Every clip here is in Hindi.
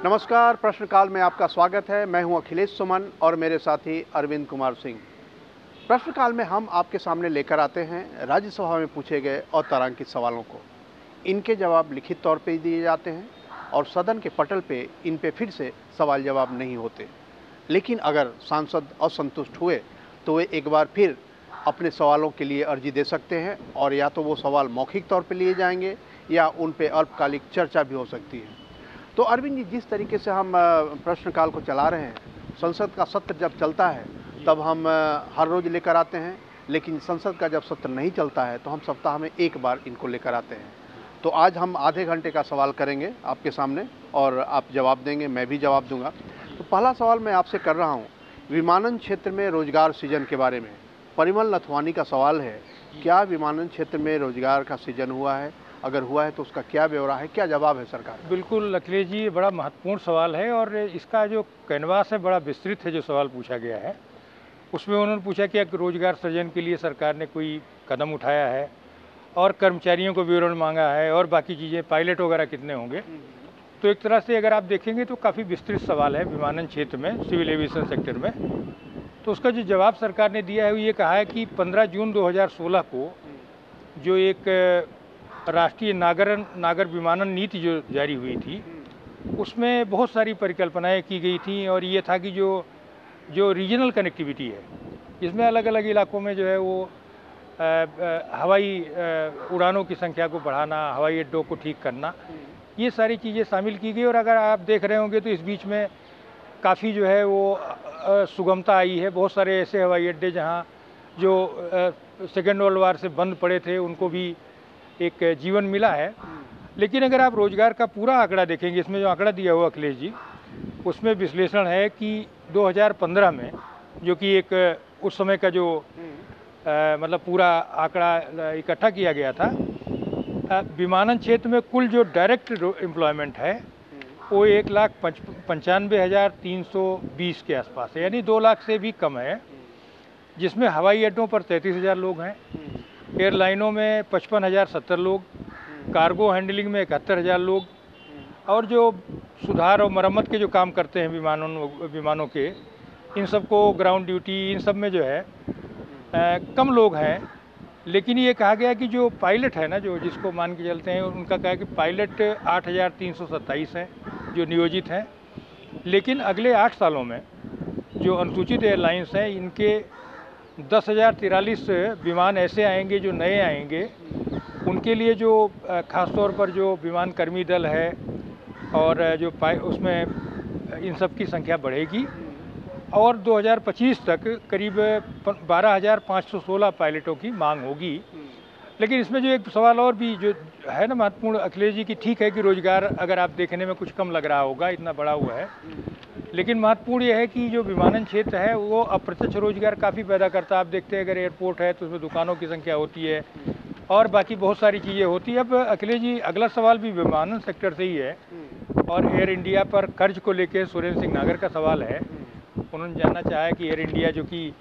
नमस्कार, प्रश्नकाल में आपका स्वागत है। मैं हूं अखिलेश सुमन और मेरे साथी अरविंद कुमार सिंह। प्रश्नकाल में हम आपके सामने लेकर आते हैं राज्यसभा में पूछे गए अतारांकित सवालों को। इनके जवाब लिखित तौर पे दिए जाते हैं और सदन के पटल पे इन पे फिर से सवाल जवाब नहीं होते। लेकिन अगर सांसद असंतुष्ट हुए तो वे एक बार फिर अपने सवालों के लिए अर्जी दे सकते हैं और या तो वो सवाल मौखिक तौर पे लिए जाएंगे या उन पे अल्पकालिक चर्चा भी हो सकती है। तो अरविंद जी, जिस तरीके से हम प्रश्नकाल को चला रहे हैं, संसद का सत्र जब चलता है तब हम हर रोज़ लेकर आते हैं, लेकिन संसद का जब सत्र नहीं चलता है तो हम सप्ताह में एक बार इनको लेकर आते हैं। तो आज हम आधे घंटे का सवाल करेंगे आपके सामने और आप जवाब देंगे, मैं भी जवाब दूंगा। तो पहला सवाल मैं आपसे कर रहा हूँ विमानन क्षेत्र में रोजगार सृजन के बारे में। परिमल नथवानी का सवाल है, क्या विमानन क्षेत्र में रोजगार का सृजन हुआ है? अगर हुआ है तो उसका क्या ब्यौरा है, क्या जवाब है सरकार? बिल्कुल अखिलेश जी, ये बड़ा महत्वपूर्ण सवाल है और इसका जो कैनवास है बड़ा विस्तृत है। जो सवाल पूछा गया है उसमें उन्होंने पूछा कि रोजगार सृजन के लिए सरकार ने कोई कदम उठाया है और कर्मचारियों को विवरण मांगा है और बाकी चीज़ें, पायलट वगैरह कितने होंगे। तो एक तरह से अगर आप देखेंगे तो काफ़ी विस्तृत सवाल है विमानन क्षेत्र में, सिविल एविएशन सेक्टर में। तो उसका जो जवाब सरकार ने दिया है वो ये कहा है कि 15 जून 2016 को जो एक राष्ट्रीय नागर विमानन नीति जो जारी हुई थी उसमें बहुत सारी परिकल्पनाएं की गई थी और ये था कि जो रीजनल कनेक्टिविटी है, इसमें अलग अलग इलाकों में जो है वो हवाई उड़ानों की संख्या को बढ़ाना, हवाई अड्डों को ठीक करना, ये सारी चीज़ें शामिल की गई। और अगर आप देख रहे होंगे तो इस बीच में काफ़ी जो है वो सुगमता आई है। बहुत सारे ऐसे हवाई अड्डे जहाँ जो सेकेंड वर्ल्ड वार से बंद पड़े थे उनको भी एक जीवन मिला है। लेकिन अगर आप रोजगार का पूरा आंकड़ा देखेंगे, इसमें जो आंकड़ा दिया हुआ अखिलेश जी, उसमें विश्लेषण है कि 2015 में, जो कि एक उस समय का जो मतलब पूरा आंकड़ा इकट्ठा किया गया था, विमानन क्षेत्र में कुल जो डायरेक्ट एम्प्लॉयमेंट है वो 1,95,320 के आसपास है, यानी 2 लाख से भी कम है, जिसमें हवाई अड्डों पर 33,000 लोग हैं, एयरलाइनों में 55,070 लोग, कार्गो हैंडलिंग में 71,000 लोग, और जो सुधार और मरम्मत के जो काम करते हैं विमानों के, इन सबको ग्राउंड ड्यूटी, इन सब में जो है कम लोग हैं। लेकिन ये कहा गया कि जो पायलट है ना, जो जिसको मान के चलते हैं, उनका कहा कि पायलट 8,327 हैं जो नियोजित हैं। लेकिन अगले 8 सालों में जो अनुसूचित एयरलाइंस हैं, इनके 10,043 विमान ऐसे आएंगे जो नए आएंगे। उनके लिए जो ख़ास तौर पर जो विमान कर्मी दल है और जो उसमें इन सब की संख्या बढ़ेगी और 2025 तक करीब 12,516 पायलटों की मांग होगी। लेकिन इसमें जो एक सवाल और भी जो है ना महत्वपूर्ण अखिलेश जी, की ठीक है कि रोजगार अगर आप देखने में कुछ कम लग रहा होगा, इतना बड़ा हुआ है, लेकिन महत्वपूर्ण यह है कि जो विमानन क्षेत्र है वो अप्रत्यक्ष रोजगार काफ़ी पैदा करता है। आप देखते हैं अगर एयरपोर्ट है तो उसमें दुकानों की संख्या होती है और बाकी बहुत सारी चीज़ें होती है। अब अखिलेश जी, अगला सवाल भी विमानन सेक्टर से ही है और एयर इंडिया पर कर्ज को लेकर सुरेंद्र सिंह नागर का सवाल है। उन्होंने जानना चाहा है कि एयर इंडिया, जो कि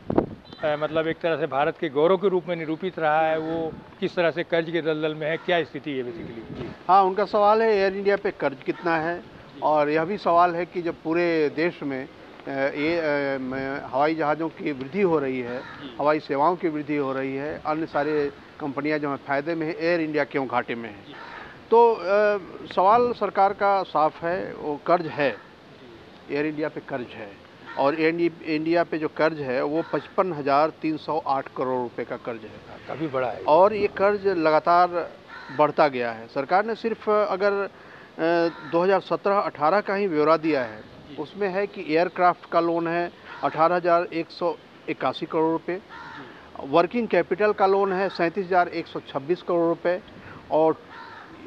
मतलब एक तरह से भारत के गौरव के रूप में निरूपित रहा है, वो किस तरह से कर्ज के दलदल में है, क्या स्थिति है बेसिकली। हाँ, उनका सवाल है एयर इंडिया पे कर्ज कितना है, और यह भी सवाल है कि जब पूरे देश में हवाई जहाज़ों की वृद्धि हो रही है, हवाई सेवाओं की वृद्धि हो रही है, अन्य सारे कंपनियां जो हैं फ़ायदे में है, एयर इंडिया क्यों घाटे में है? तो सवाल सरकार का साफ है, वो कर्ज है, एयर इंडिया पे कर्ज है और एयर इंडिया पे जो कर्ज है वो 55,308 करोड़ रुपए का कर्ज है। काफ़ी बड़ा है और ये कर्ज लगातार बढ़ता गया है। सरकार ने सिर्फ अगर 2017-18 का ही ब्यौरा दिया है, उसमें है कि एयरक्राफ्ट का लोन है 18,181 करोड़ रुपए, वर्किंग कैपिटल का लोन है 37,126 करोड़ रुपए, और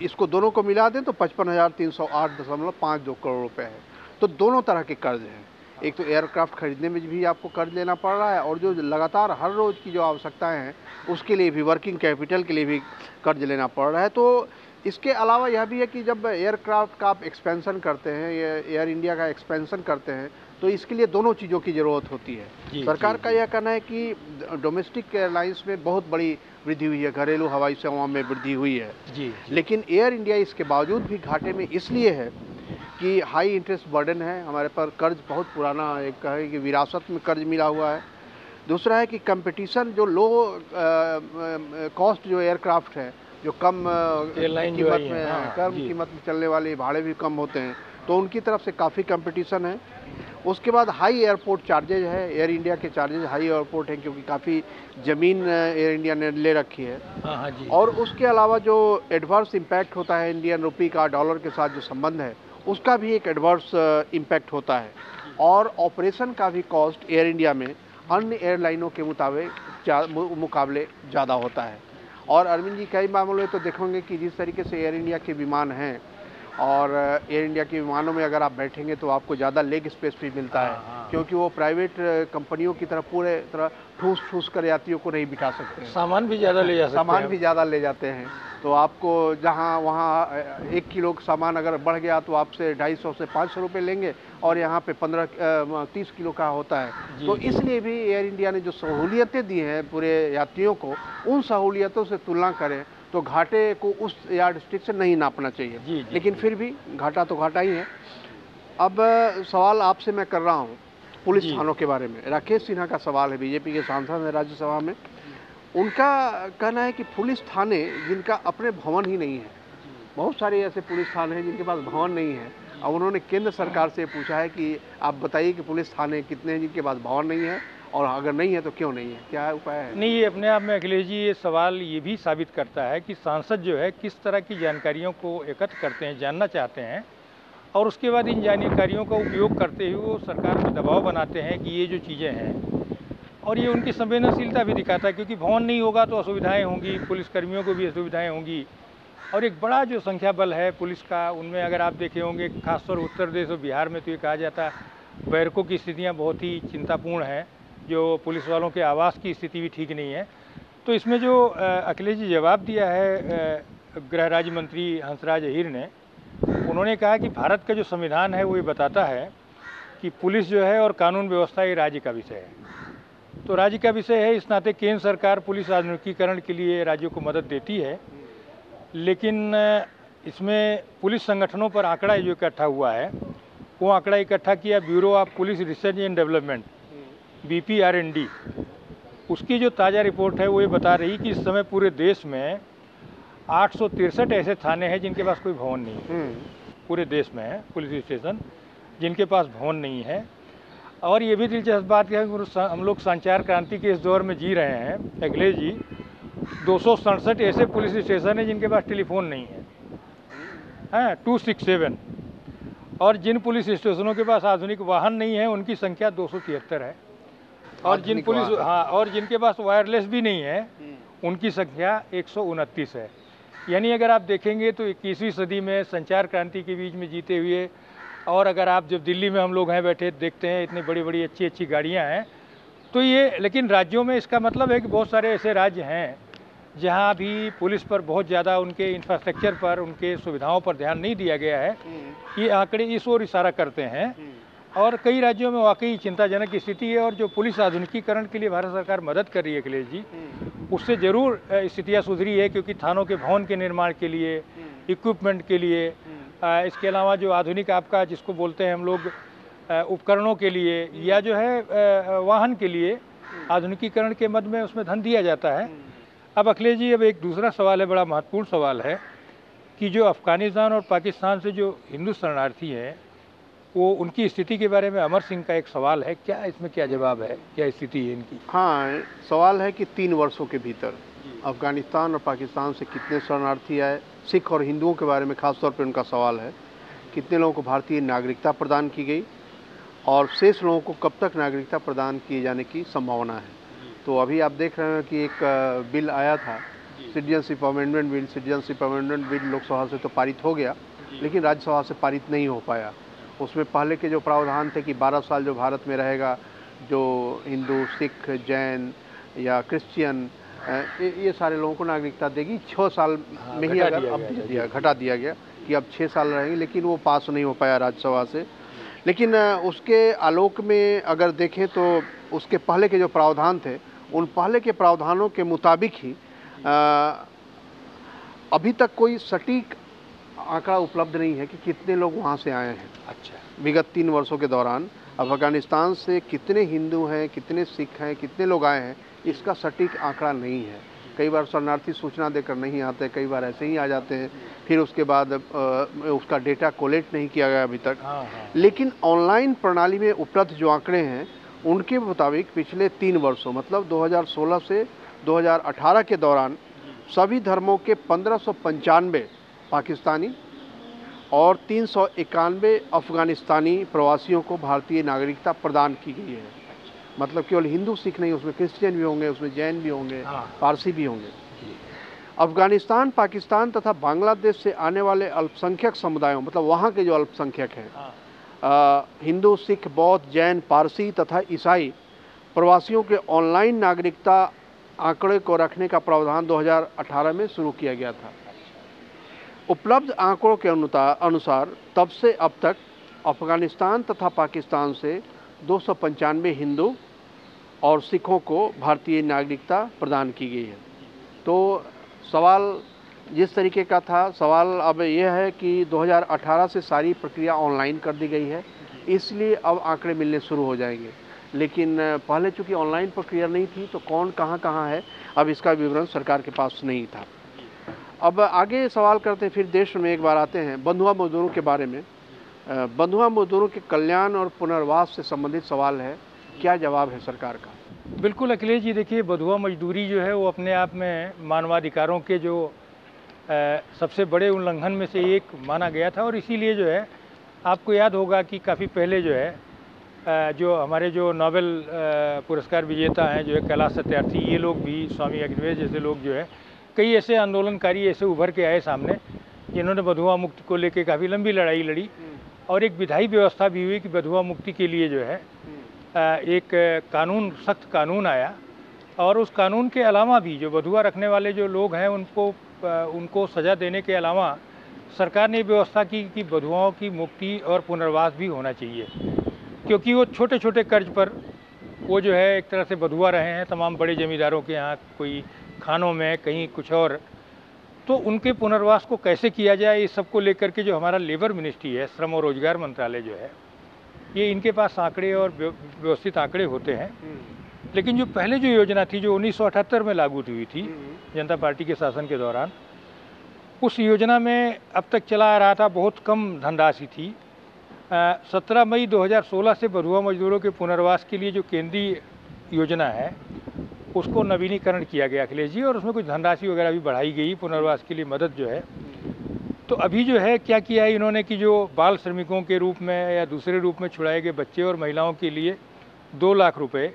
इसको दोनों को मिला दें तो 55,308.52 करोड़ रुपए है। तो दोनों तरह के कर्ज हैं। एक तो एयरक्राफ्ट खरीदने में भी आपको कर्ज लेना पड़ रहा है और जो लगातार हर रोज़ की जो आवश्यकताएं हैं उसके लिए भी, वर्किंग कैपिटल के लिए भी कर्ज लेना पड़ रहा है। तो इसके अलावा यह भी है कि जब एयरक्राफ्ट का आप एक्सपेंशन करते हैं, एयर इंडिया का एक्सपेंशन करते हैं, तो इसके लिए दोनों चीज़ों की ज़रूरत होती है। सरकार का यह कहना है कि डोमेस्टिक एयरलाइंस में बहुत बड़ी वृद्धि हुई है, घरेलू हवाई सेवाओं में वृद्धि हुई है, लेकिन एयर इंडिया इसके बावजूद भी घाटे में इसलिए है कि हाई इंटरेस्ट बर्डन है, हमारे पर कर्ज बहुत पुराना एक कहे कि विरासत में कर्ज मिला हुआ है। दूसरा है कि कंपटीशन जो लो कॉस्ट जो एयरक्राफ्ट है, जो कम कीमत में कम कीमत में चलने वाले, भाड़े भी कम होते हैं, तो उनकी तरफ से काफ़ी कंपटीशन है। उसके बाद हाई एयरपोर्ट चार्जेज है, एयर इंडिया के चार्जेज हाई एयरपोर्ट हैं क्योंकि काफ़ी ज़मीन एयर इंडिया ने ले रखी है। हाँ जी। और उसके अलावा जो एडवर्स इम्पैक्ट होता है इंडियन रुपी का डॉलर के साथ जो संबंध है, उसका भी एक एडवर्स इम्पैक्ट होता है। और ऑपरेशन का भी कॉस्ट एयर इंडिया में अन्य एयरलाइनों के मुकाबले ज़्यादा होता है। और अरविंद जी, कई मामलों में तो देखेंगे कि जिस तरीके से एयर इंडिया के विमान हैं, और एयर इंडिया के विमानों में अगर आप बैठेंगे तो आपको ज़्यादा लेग स्पेस भी मिलता है, क्योंकि वो प्राइवेट कंपनियों की तरह पूरे तरह ठूस कर यात्रियों को नहीं बिठा सकते हैं। सामान भी ज़्यादा ले जा सकते हैं। सामान भी ज़्यादा ले जाते हैं, तो आपको जहाँ वहाँ 1 किलो सामान अगर बढ़ गया तो आपसे 250 से 500 रुपये लेंगे, और यहाँ पे 30 किलो का होता है। तो इसलिए भी एयर इंडिया ने जो सहूलियतें दी हैं पूरे यात्रियों को, उन सहूलियतों से तुलना करें तो घाटे को उस यार्ड स्टिक से नहीं नापना चाहिए। लेकिन फिर भी घाटा तो घाटा ही है। अब सवाल आपसे मैं कर रहा हूँ पुलिस थानों के बारे में। राकेश सिन्हा का सवाल है, बीजेपी के सांसद हैं राज्यसभा में। उनका कहना है कि पुलिस थाने जिनका अपने भवन ही नहीं है, बहुत सारे ऐसे पुलिस थाने हैं जिनके पास भवन नहीं है। अब उन्होंने केंद्र सरकार से पूछा है कि आप बताइए कि पुलिस थाने कितने हैं जिनके पास भवन नहीं है, और अगर नहीं है तो क्यों नहीं है, क्या उपाय है? नहीं, ये अपने आप में अखिलेश जी, ये सवाल ये भी साबित करता है कि सांसद जो है किस तरह की जानकारियों को एकत्र करते हैं, जानना चाहते हैं, और उसके बाद इन जानकारियों का उपयोग करते हुए वो सरकार पर दबाव बनाते हैं कि ये जो चीज़ें हैं, और ये उनकी संवेदनशीलता भी दिखाता है, क्योंकि भवन नहीं होगा तो असुविधाएँ होंगी, पुलिसकर्मियों को भी असुविधाएँ होंगी। और एक बड़ा जो संख्या बल है पुलिस का, उनमें अगर आप देखे होंगे खासतौर उत्तर प्रदेश और बिहार में तो ये कहा जाता है बैरकों की स्थितियाँ बहुत ही चिंतापूर्ण हैं, जो पुलिस वालों के आवास की स्थिति भी ठीक नहीं है। तो इसमें जो अखिलेश जी जवाब दिया है गृह राज्य मंत्री हंसराज अहीर ने, उन्होंने कहा कि भारत का जो संविधान है वो ये बताता है कि पुलिस जो है और कानून व्यवस्था ये राज्य का विषय है। तो राज्य का विषय है, इस नाते केंद्र सरकार पुलिस आधुनिकीकरण के लिए राज्यों को मदद देती है। लेकिन इसमें पुलिस संगठनों पर आंकड़ा जो इकट्ठा हुआ है, वो आंकड़ा इकट्ठा किया bureau of police research and development BPRND, उसकी जो ताज़ा रिपोर्ट है वो ये बता रही कि इस समय पूरे देश में 863 ऐसे थाने हैं जिनके पास कोई भवन नहीं है। पूरे देश में है पुलिस स्टेशन जिनके पास भवन नहीं है। और ये भी दिलचस्प बात है कि हम लोग संचार क्रांति के इस दौर में जी रहे हैं अखिलेश जी, 267 ऐसे पुलिस स्टेशन हैं जिनके पास टेलीफोन नहीं है, 267। और जिन पुलिस स्टेशनों के पास आधुनिक वाहन नहीं है उनकी संख्या 273 है। और और जिनके पास वायरलेस भी नहीं है उनकी संख्या 129 है। यानी अगर आप देखेंगे तो 21वीं सदी में संचार क्रांति के बीच में जीते हुए, और अगर आप जब दिल्ली में हम लोग हैं बैठे देखते हैं इतनी बड़ी बड़ी अच्छी अच्छी गाड़ियां हैं, तो ये, लेकिन राज्यों में इसका मतलब है कि बहुत सारे ऐसे राज्य हैं जहां भी पुलिस पर बहुत ज़्यादा उनके इंफ्रास्ट्रक्चर पर, उनके सुविधाओं पर ध्यान नहीं दिया गया है। ये आंकड़े इस ओर इशारा करते हैं। और कई राज्यों में वाकई चिंताजनक स्थिति है, और जो पुलिस आधुनिकीकरण के लिए भारत सरकार मदद कर रही है अखिलेश जी, उससे ज़रूर स्थितियाँ सुधरी है, क्योंकि थानों के भवन के निर्माण के लिए, इक्विपमेंट के लिए, इसके अलावा जो आधुनिक आपका जिसको बोलते हैं हम लोग उपकरणों के लिए, या जो है वाहन के लिए आधुनिकीकरण के मद में उसमें धन दिया जाता है। अब अखिलेश जी, अब एक दूसरा सवाल है, बड़ा महत्वपूर्ण सवाल है कि जो अफ़गानिस्तान और पाकिस्तान से जो हिंदू शरणार्थी हैं, वो उनकी स्थिति के बारे में अमर सिंह का एक सवाल है, क्या इसमें क्या जवाब है, क्या स्थिति है इनकी? हाँ, सवाल है कि 3 वर्षों के भीतर अफ़गानिस्तान और पाकिस्तान से कितने शरणार्थी आए। सिख और हिंदुओं के बारे में खास तौर पर उनका सवाल है, कितने लोगों को भारतीय नागरिकता प्रदान की गई, और शेष लोगों को कब तक नागरिकता प्रदान किए जाने की संभावना है। तो अभी आप देख रहे हैं कि एक बिल आया था, सिटीजनशिप अमेंडमेंट बिल लोकसभा से तो पारित हो गया, लेकिन राज्यसभा से पारित नहीं हो पाया। उसमें पहले के जो प्रावधान थे कि 12 साल जो भारत में रहेगा, जो हिंदू, सिख, जैन या क्रिश्चियन, ये सारे लोगों को नागरिकता देगी। 6 साल में ही अगर अब घटा दिया गया कि अब 6 साल रहेंगे, लेकिन वो पास नहीं हो पाया राज्यसभा से। लेकिन उसके आलोक में अगर देखें तो उसके पहले के जो प्रावधान थे, उन पहले के प्रावधानों के मुताबिक ही अभी तक कोई सटीक आंकड़ा उपलब्ध नहीं है कि कितने लोग वहाँ से आए हैं। अच्छा। विगत 3 वर्षों के दौरान अफ़गानिस्तान से कितने हिंदू हैं, कितने सिख हैं, कितने लोग आए हैं, इसका सटीक आंकड़ा नहीं है। कई बार शरणार्थी सूचना देकर नहीं आते, कई बार ऐसे ही आ जाते हैं, फिर उसके बाद उसका डेटा कोलेक्ट नहीं किया गया अभी तक। लेकिन ऑनलाइन प्रणाली में उपलब्ध जो आंकड़े हैं, उनके मुताबिक पिछले 3 वर्षों मतलब 2016 से 2018 के दौरान सभी धर्मों के 1595 पाकिस्तानी और 391 अफ़गानिस्तानी प्रवासियों को भारतीय नागरिकता प्रदान की गई है। मतलब केवल हिंदू सिख नहीं, उसमें क्रिश्चियन भी होंगे, उसमें जैन भी होंगे, पारसी भी होंगे। अफ़गानिस्तान, पाकिस्तान तथा बांग्लादेश से आने वाले अल्पसंख्यक समुदायों, मतलब वहाँ के जो अल्पसंख्यक हैं, हिंदू, सिख, बौद्ध, जैन, पारसी तथा ईसाई प्रवासियों के ऑनलाइन नागरिकता आंकड़े को रखने का प्रावधान 2018 में शुरू किया गया था। उपलब्ध आंकड़ों के अनुसार तब से अब तक अफ़गानिस्तान तथा पाकिस्तान से 295 हिंदू और सिखों को भारतीय नागरिकता प्रदान की गई है। तो सवाल जिस तरीके का था, सवाल अब यह है कि 2018 से सारी प्रक्रिया ऑनलाइन कर दी गई है, इसलिए अब आंकड़े मिलने शुरू हो जाएंगे। लेकिन पहले चूँकि ऑनलाइन प्रक्रिया नहीं थी तो कौन कहाँ है, अब इसका विवरण सरकार के पास नहीं था। अब आगे सवाल करते हैं, फिर देश में एक बार आते हैं बंधुआ मजदूरों के बारे में। बंधुआ मजदूरों के कल्याण और पुनर्वास से संबंधित सवाल है, क्या जवाब है सरकार का? बिल्कुल अखिलेश जी, देखिए बंधुआ मजदूरी जो है वो अपने आप में मानवाधिकारों के जो सबसे बड़े उल्लंघन में से एक माना गया था। और इसीलिए जो है आपको याद होगा कि काफ़ी पहले जो है जो हमारे जो नोबेल पुरस्कार विजेता हैं जो है कैलाश सत्यार्थी, ये लोग भी, स्वामी अग्निवेश जैसे लोग जो है, कई ऐसे आंदोलनकारी ऐसे उभर के आए सामने जिन्होंने बंधुआ मुक्ति को लेकर काफ़ी लंबी लड़ाई लड़ी। और एक विधायी व्यवस्था भी हुई कि बंधुआ मुक्ति के लिए जो है एक कानून, सख्त कानून आया। और उस कानून के अलावा भी जो बंधुआ रखने वाले जो लोग हैं उनको सज़ा देने के अलावा सरकार ने व्यवस्था की कि बंधुआओं की मुक्ति और पुनर्वास भी होना चाहिए, क्योंकि वो छोटे छोटे कर्ज पर वो जो है एक तरह से बंधुआ रहे हैं तमाम बड़े ज़मींदारों के यहाँ, कोई खानों में, कहीं कुछ और। तो उनके पुनर्वास को कैसे किया जाए, इस सब को लेकर के जो हमारा लेबर मिनिस्ट्री है, श्रम और रोजगार मंत्रालय जो है, ये इनके पास आंकड़े और व्यवस्थित आंकड़े होते हैं। लेकिन जो पहले जो योजना थी जो 1978 में लागू हुई थी जनता पार्टी के शासन के दौरान, उस योजना में अब तक चला आ रहा था बहुत कम धनराशि थी। 17 मई 2016 से बंधुआ मजदूरों के पुनर्वास के लिए जो केंद्रीय योजना है उसको नवीनीकरण किया गया अखिलेश जी, और उसमें कुछ धनराशि वगैरह भी बढ़ाई गई पुनर्वास के लिए मदद जो है। तो अभी जो है क्या किया है इन्होंने कि जो बाल श्रमिकों के रूप में या दूसरे रूप में छुड़ाए गए बच्चे और महिलाओं के लिए 2 लाख रुपए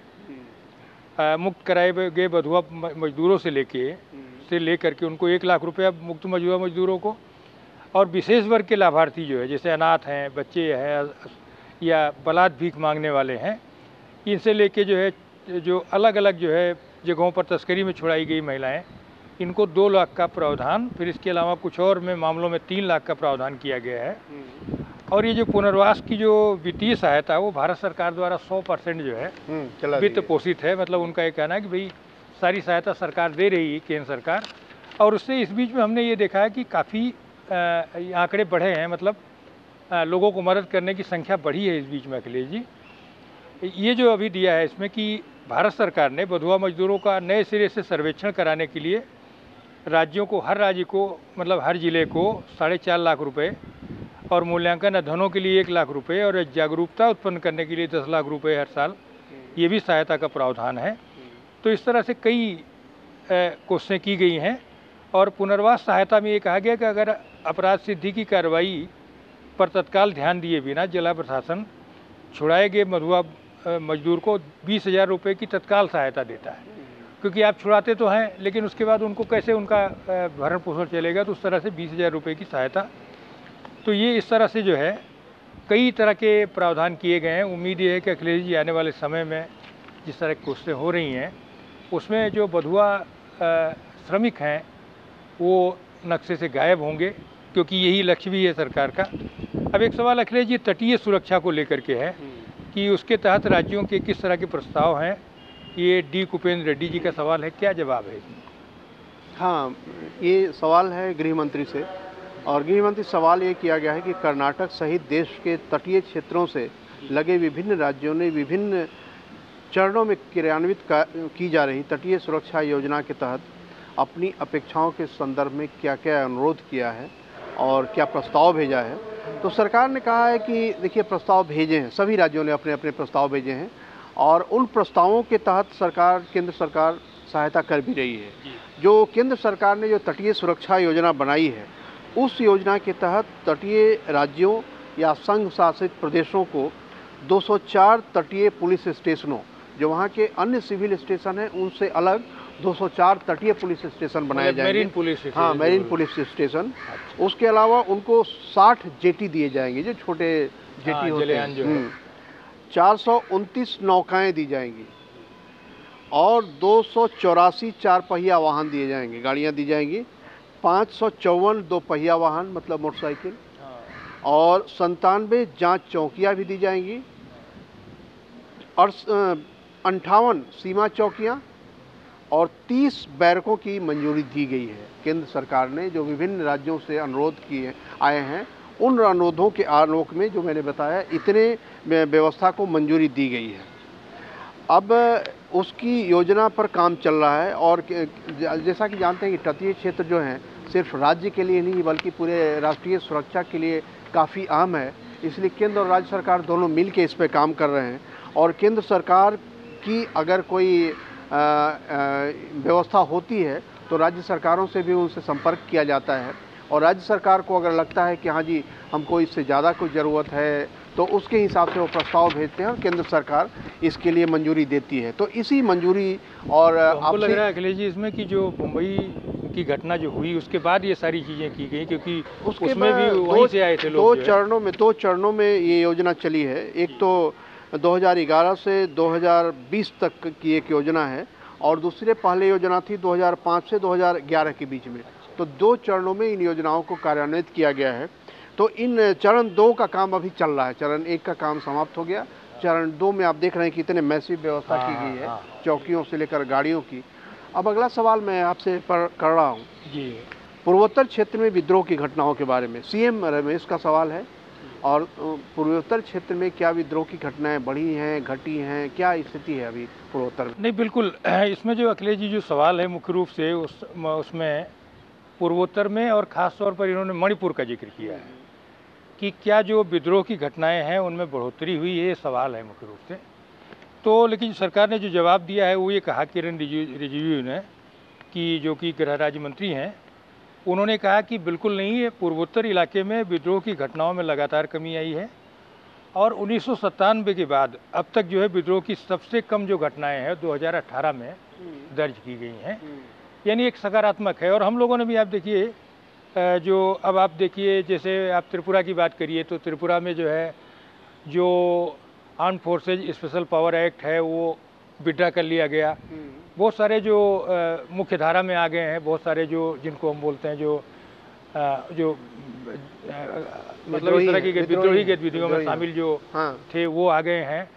मुक्त कराए गए बंधुआ मजदूरों से लेकर के उनको 1 लाख रुपया मुक्त बंधुआ मजदूरों को, और विशेष वर्ग के लाभार्थी जो है, जैसे अनाथ हैं, बच्चे हैं या बलात् भीख मांगने वाले हैं, इनसे लेके जो है जो अलग अलग जो है जगहों पर तस्करी में छुड़ाई गई महिलाएं, इनको 2 लाख का प्रावधान, फिर इसके अलावा कुछ और में मामलों में 3 लाख का प्रावधान किया गया है। और ये जो पुनर्वास की जो वित्तीय सहायता है वो भारत सरकार द्वारा 100% जो है वित्त पोषित है। मतलब उनका ये कहना है कि भाई सारी सहायता सरकार दे रही है, केंद्र सरकार। और उससे इस बीच में हमने ये देखा है कि काफ़ी आंकड़े बढ़े हैं, मतलब लोगों को मदद करने की संख्या बढ़ी है इस बीच में अखिलेश जी। ये जो अभी दिया है इसमें कि भारत सरकार ने बंधुआ मजदूरों का नए सिरे से सर्वेक्षण कराने के लिए राज्यों को, हर राज्य को, मतलब हर जिले को 4.5 लाख रुपए, और मूल्यांकन अध्ययनों के लिए 1 लाख रुपए, और जागरूकता उत्पन्न करने के लिए 10 लाख रुपए हर साल, ये भी सहायता का प्रावधान है। तो इस तरह से कई कोशिशें की गई हैं। और पुनर्वास सहायता में ये कहा गया कि अगर अपराध सिद्धि की कार्रवाई पर तत्काल ध्यान दिए बिना जिला प्रशासन छुड़ाए गए बंधुआ मजदूर को 20,000 रुपये की तत्काल सहायता देता है, क्योंकि आप छुड़ाते तो हैं लेकिन उसके बाद उनको कैसे उनका भरण पोषण चलेगा, तो उस तरह से 20,000 रुपये की सहायता। तो ये इस तरह से जो है कई तरह के प्रावधान किए गए हैं। उम्मीद ये है कि अखिलेश जी आने वाले समय में जिस तरह की कोशिशें हो रही हैं उसमें जो बंधुआ श्रमिक हैं वो नक्शे से गायब होंगे, क्योंकि यही लक्ष्य भी है सरकार का। अब एक सवाल अखिलेश जी तटीय सुरक्षा को लेकर के है कि उसके तहत राज्यों के किस तरह के प्रस्ताव हैं। ये डी कुपेंद्र रेड्डी जी का सवाल है, क्या जवाब है इसमें? हाँ, ये सवाल है गृह मंत्री से। और गृह मंत्री सवाल ये किया गया है कि कर्नाटक सहित देश के तटीय क्षेत्रों से लगे विभिन्न राज्यों ने विभिन्न चरणों में क्रियान्वित की जा रही तटीय सुरक्षा योजना के तहत अपनी अपेक्षाओं के संदर्भ में क्या क्या अनुरोध किया है और क्या प्रस्ताव भेजा है। तो सरकार ने कहा है कि देखिए प्रस्ताव भेजे हैं, सभी राज्यों ने अपने अपने प्रस्ताव भेजे हैं और उन प्रस्तावों के तहत केंद्र सरकार सहायता कर भी रही है। जो केंद्र सरकार ने जो तटीय सुरक्षा योजना बनाई है, उस योजना के तहत तटीय राज्यों या संघ शासित प्रदेशों को 204 तटीय पुलिस स्टेशनों, जो वहाँ के अन्य सिविल स्टेशन हैं उनसे अलग 204 तटीय पुलिस स्टेशन बनाए जाएंगे। Marine police station. हाँ, मेरीन पुलिस स्टेशन। उसके अलावा उनको 60 जेटी दिए जाएंगे, जो छोटे जेटी होते हैं। 429 नौकाएं दी जाएंगी और 284 चार पहिया वाहन दिए जाएंगे, गाड़ियाँ दी जाएंगी। 554 दो पहिया वाहन मतलब मोटरसाइकिल और 97 जांच चौकियाँ भी दी जाएंगी और 58 सीमा चौकियाँ और 30 बैरकों की मंजूरी दी गई है। केंद्र सरकार ने जो विभिन्न राज्यों से अनुरोध किए आए हैं, उन अनुरोधों के आलोक में जो मैंने बताया इतने व्यवस्था को मंजूरी दी गई है। अब उसकी योजना पर काम चल रहा है और जैसा कि जानते हैं कि तटीय क्षेत्र जो हैं सिर्फ राज्य के लिए नहीं बल्कि पूरे राष्ट्रीय सुरक्षा के लिए काफ़ी अहम है। इसलिए केंद्र और राज्य सरकार दोनों मिल के इस पर काम कर रहे हैं और केंद्र सरकार की अगर कोई व्यवस्था होती है तो राज्य सरकारों से भी उनसे संपर्क किया जाता है और राज्य सरकार को अगर लगता है कि हाँ जी हमको इससे ज़्यादा कोई ज़रूरत है तो उसके हिसाब से वो प्रस्ताव भेजते हैं और केंद्र सरकार इसके लिए मंजूरी देती है। तो इसी मंजूरी और तो आपको लग रहा है अखिलेश जी इसमें कि जो मुंबई की घटना जो हुई उसके बाद ये सारी चीज़ें की गई, क्योंकि उसमें भी वहीं से आए थे लोग। दो चरणों में ये योजना चली है। एक तो 2011 से 2020 तक की एक योजना है और दूसरे पहले योजना थी 2005 से 2011 के बीच में। तो 2 चरणों में इन योजनाओं को कार्यान्वित किया गया है। तो इन चरण 2 का काम अभी चल रहा है। चरण 1 का काम समाप्त हो गया। चरण 2 में आप देख रहे हैं कि इतने मैसिव व्यवस्था की गई है, चौकियों से लेकर गाड़ियों की। अब अगला सवाल मैं आपसे कर रहा हूँ जी, पूर्वोत्तर क्षेत्र में विद्रोह की घटनाओं के बारे में। सीएम रमेश का सवाल है और पूर्वोत्तर क्षेत्र में क्या विद्रोह की घटनाएं बढ़ी हैं, घटी हैं, क्या स्थिति है अभी पूर्वोत्तर में? नहीं बिल्कुल, इसमें जो अखिलेश जी जो सवाल है मुख्य रूप से उसमें पूर्वोत्तर में और ख़ास तौर पर इन्होंने मणिपुर का जिक्र किया है कि क्या जो विद्रोह की घटनाएं हैं उनमें बढ़ोतरी हुई, ये सवाल है मुख्य रूप से। तो लेकिन सरकार ने जो जवाब दिया है वो ये कहा, किरण रिजिजू ने, कि जो कि गृह राज्य मंत्री हैं, उन्होंने कहा कि बिल्कुल नहीं, है पूर्वोत्तर इलाके में विद्रोह की घटनाओं में लगातार कमी आई है और 1997 के बाद अब तक जो है विद्रोह की सबसे कम जो घटनाएं हैं 2018 में दर्ज की गई हैं, यानी एक सकारात्मक है। और हम लोगों ने भी, आप देखिए जो अब आप देखिए जैसे आप त्रिपुरा की बात करिए तो त्रिपुरा में जो है जो arm forces special power act है वो विड्रा कर लिया गया। बहुत सारे जो मुख्य धारा में आ गए हैं, बहुत सारे जो जिनको हम बोलते हैं जो मतलब इस तरह की विद्रोही गतिविधियों में शामिल जो थे वो आ गए हैं।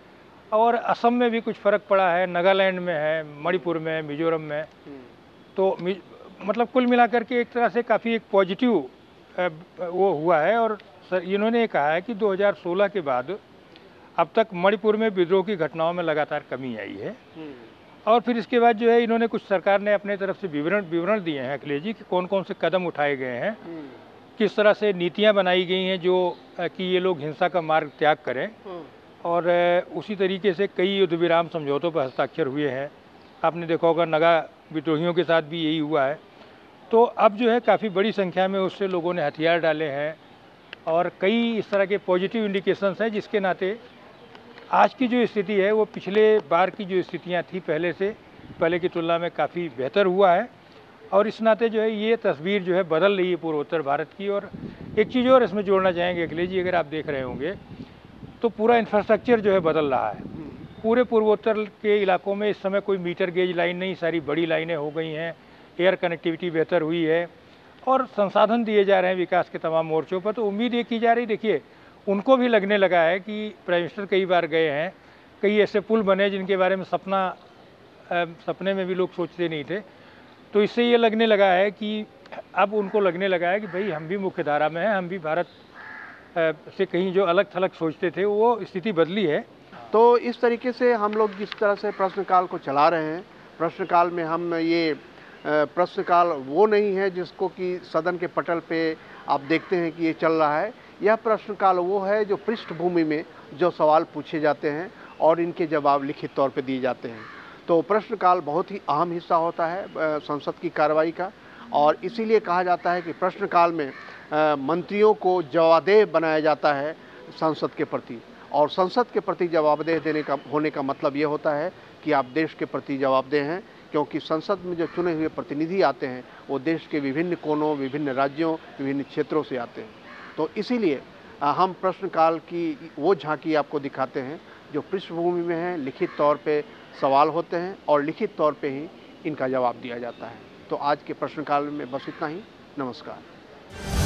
और असम में भी कुछ फ़र्क पड़ा है, नागालैंड में है, मणिपुर में, मिजोरम में। तो मतलब कुल मिलाकर के एक तरह से काफ़ी एक पॉजिटिव वो हुआ है। और सर इन्होंने कहा है कि 2016 के बाद अब तक मणिपुर में विद्रोह की घटनाओं में लगातार कमी आई है। और फिर इसके बाद जो है इन्होंने कुछ, सरकार ने अपने तरफ से विवरण दिए हैं अखिलेश जी कि कौन कौन से कदम उठाए गए हैं, किस तरह से नीतियां बनाई गई हैं जो कि ये लोग हिंसा का मार्ग त्याग करें। और उसी तरीके से कई युद्ध विराम समझौतों पर हस्ताक्षर हुए हैं। आपने देखा होगा नगा विद्रोहियों के साथ भी यही हुआ है। तो अब जो है काफ़ी बड़ी संख्या में उससे लोगों ने हथियार डाले हैं और कई इस तरह के पॉजिटिव इंडिकेशंस हैं, जिसके नाते आज की जो स्थिति है वो पिछले बार की जो स्थितियां थी पहले की तुलना में काफ़ी बेहतर हुआ है। और इस नाते जो है ये तस्वीर जो है बदल रही है पूर्वोत्तर भारत की। और एक चीज़ और इसमें जोड़ना चाहेंगे अखिलेश जी, अगर आप देख रहे होंगे तो पूरा इंफ्रास्ट्रक्चर जो है बदल रहा है। पूरे पूर्वोत्तर के इलाकों में इस समय कोई मीटर गेज लाइन नहीं, सारी बड़ी लाइनें हो गई हैं, एयर कनेक्टिविटी बेहतर हुई है और संसाधन दिए जा रहे हैं विकास के तमाम मोर्चों पर। तो उम्मीद ये की जा रही, देखिए उनको भी लगने लगा है कि प्राइम मिनिस्टर कई बार गए हैं, कई ऐसे पुल बने जिनके बारे में सपने में भी लोग सोचते नहीं थे। तो इससे ये लगने लगा है कि अब उनको लगने लगा है कि भाई हम भी मुख्य धारा में हैं, हम भी भारत से कहीं जो अलग थलग सोचते थे वो स्थिति बदली है। तो इस तरीके से हम लोग जिस तरह से प्रश्नकाल को चला रहे हैं, प्रश्नकाल में हम ये प्रश्नकाल वो नहीं है जिसको कि सदन के पटल पे आप देखते हैं कि ये चल रहा है। यह प्रश्नकाल वो है जो पृष्ठभूमि में जो सवाल पूछे जाते हैं और इनके जवाब लिखित तौर पे दिए जाते हैं। तो प्रश्नकाल बहुत ही अहम हिस्सा होता है संसद की कार्रवाई का, और इसीलिए कहा जाता है कि प्रश्नकाल में मंत्रियों को जवाबदेह बनाया जाता है संसद के प्रति, और संसद के प्रति जवाबदेह होने का मतलब ये होता है कि आप देश के प्रति जवाबदेह हैं, क्योंकि संसद में जो चुने हुए प्रतिनिधि आते हैं वो देश के विभिन्न कोनों, विभिन्न राज्यों, विभिन्न क्षेत्रों से आते हैं। तो इसीलिए हम प्रश्नकाल की वो झांकी आपको दिखाते हैं जो पृष्ठभूमि में है, लिखित तौर पे सवाल होते हैं और लिखित तौर पे ही इनका जवाब दिया जाता है। तो आज के प्रश्नकाल में बस इतना ही। नमस्कार।